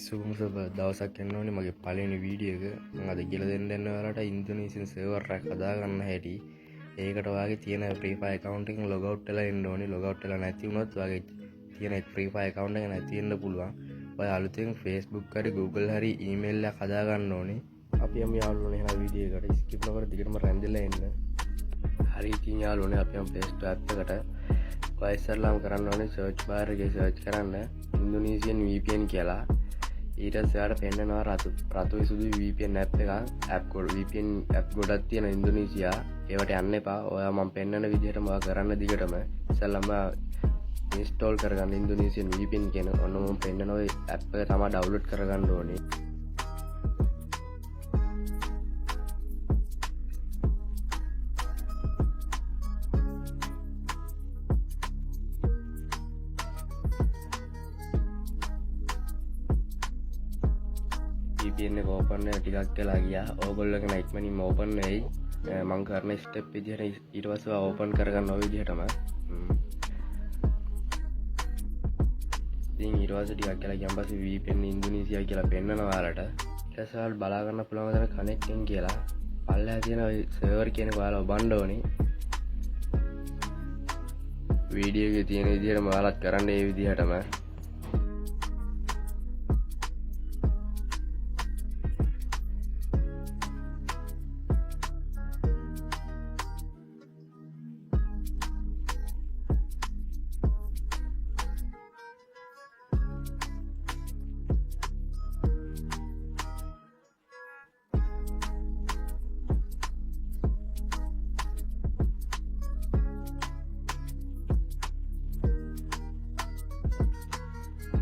සුබ දවසක් යන්න ඕනේ මගේ පළවෙනි වීඩියෝ එක. මම අද කියලා දෙන්න ඔයාලට ඉන්දුනීසියන් සර්වර් එකක් හදා ගන්න හැටි. ඒකට ඔයාගේ තියෙන Free Fire account එකෙන් log out වෙලා ඉන්න ඕනේ. log out වෙලා නැති වුණොත් ඔයාගේ තියෙන Free Fire account එක නැති වෙන්න පුළුවන්. ඔයා අලුතෙන් Facebook හරි Google හරි email එකක් හදා ගන්න ඕනේ. අපි යමු යාළුවනේ එහෙනම් වීඩියෝ එකට skip නොකර දිගටම රැඳිලා ඉන්න. හරි ඉතින් යාළුවනේ අපි යමු Play Store app එකට. ඔයා ඉස්සරලාම කරන්න ඕනේ search bar එකේ search කරන්න Indonesian VPN කියලා. ඊට පස්සේ පෙන්නනවා රතු සුදු VPN app එකක් app code VPN app ගොඩක් තියෙන ඉන්දුනීසියා. ඒවට යන්න එපා. ඔයා මම පෙන්නන විදිහටම ඔයා කරන්න දිගටම ඉස්සෙල්ලාම install කරගන්න Indonesian VPN කියන ඔන්න මම පෙන්නන ඔය app එක තමයි download කරගන්න ඕනේ. VPN එක ඕපන් වෙන ටිකක් වෙලා ගියා. ඕගොල්ලෝගෙන ඉක්මනින්ම ඕපන් වෙයි. මම කරන ස්ටෙප් විදිහට ඊට පස්සේ ඕපන් කරගන්න ඔය විදිහටම. ඉතින් ඊට පස්සේ ටිකක් වෙලා ගියන් පස්සේ VPN ඉන්දුනීසියා කියලා පෙන්නනවා ඔයාලට. ඊට පස්සේ ඔයාලට බලා ගන්න පුළුවන් දන කනෙක්ටින් කියලා. පල්ලෙහා තියෙන ඔය සර්වර් කියන එක ඔයාලා ඔබන්න ඕනේ. වීඩියෝ එකේ තියෙන විදිහටම ඔයාලත් කරන්න ඒ විදිහටම.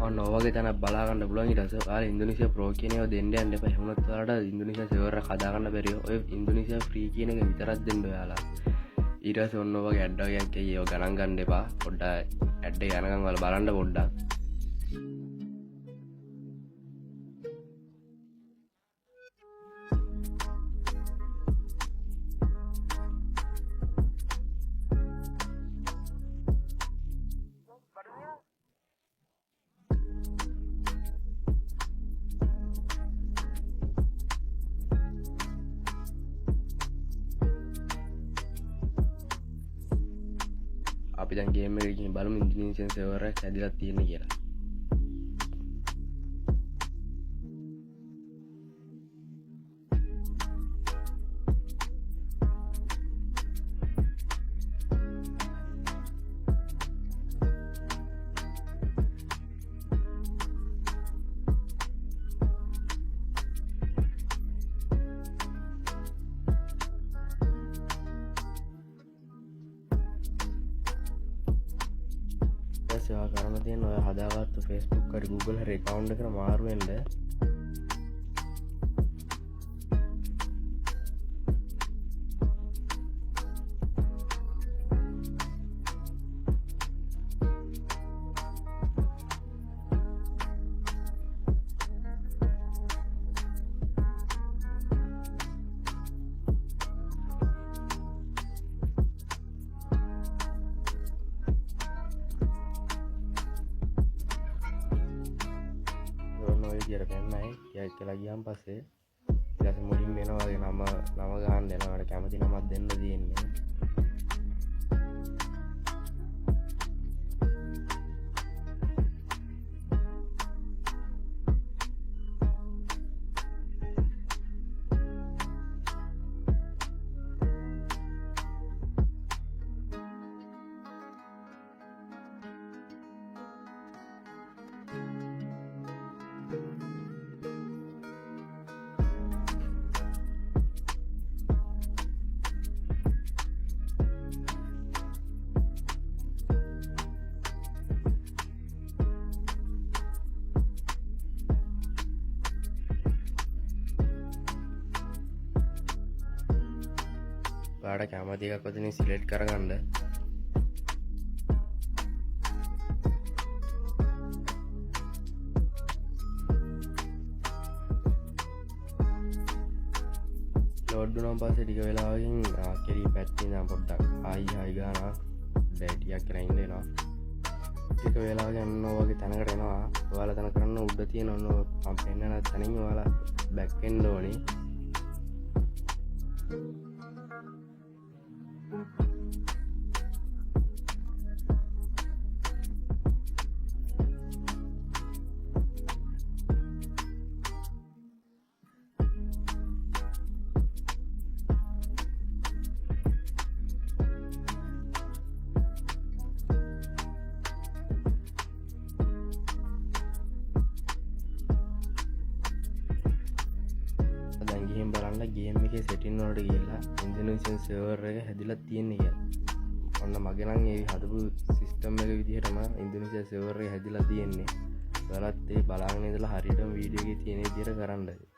ඔන්න ඔයගේ තැනක් බලා ගන්න පුළුවන්. ඊට පස්සේ ඔයාලා ඉන්දුනීසියා ප්‍රෝ කියන ඒවා දෙන්න යන්න එපා. එහෙම නැත්නම් ඔයාලට ඉන්දුනීසියා සර්වර් එක හදා ගන්න බැරිය. ඔය ඉන්දුනීසියා ෆ්‍රී කියන එක විතරක් දෙන්න ඔයාලා. ඊට පස්සේ ඔන්න ඔයගේ ඇඩ් එකක් එයි. ඒව ගණන් ගන්න එපා. පොඩ්ඩක් ඇඩ් එක යනකම් ඔයාලා බලන්න පොඩ්ඩක්. අපි දැන් ගේම් එකේ ගිහින් බලමු ඉන්දුනීසියන් සර්වර් එක හැදිලා තියෙන්නේ කියලා. සේවා කරන්න තියෙන ඔය හදාගත්තු Facebook හරි Google හරි account එකට මාරු වෙන්න. විදියට පෙන්නයි. ටිකක් කියලා ගියන් පස්සේ ඊට පස්සේ මුලින්ම එනවා වගේ නම ගන්න දෙනවා. ඔයාලට කැමති නමක් දෙන්න තියෙන්නේ. ඔයාලට කැමති එකක් ඔතනින් සිලෙක්ට් කරගන්න. ලෝඩ් වුණාන් පස්සේ ටික වෙලාවකින් කෙලි පැත්තේ ඉඳන් පොඩ්ඩක් හයි ගානවා. ඩේටියක් කරලා ඉන්න වෙනවා. ටික වෙලාවක යන්න වගේ තැනකට එනවා. ඔයාලා තන කරන්න උඩ තියෙන ඔන්න මම පෙන්නන තැනින් ඔයාලා බැක් වෙන්න ඕනේ. දැන් ගිහින් බලන්න ගේම් එකේ සෙටින් වලට ගිහලා ඉන්ඩෝනේසියන් සර්වර් එක හැදිලා තියෙන්නේ කියලා. ඔන්න මගේ නම් ඒ හදපු සිස්ටම් එක විදිහටම ඉන්ඩෝනේසියා සර්වර් එක හැදිලා තියෙන්නේ. ඔයාලත් ඒ බලාගෙන ඉඳලා හරියටම වීඩියෝ එකේ තියෙන විදිහට කරන්නයි.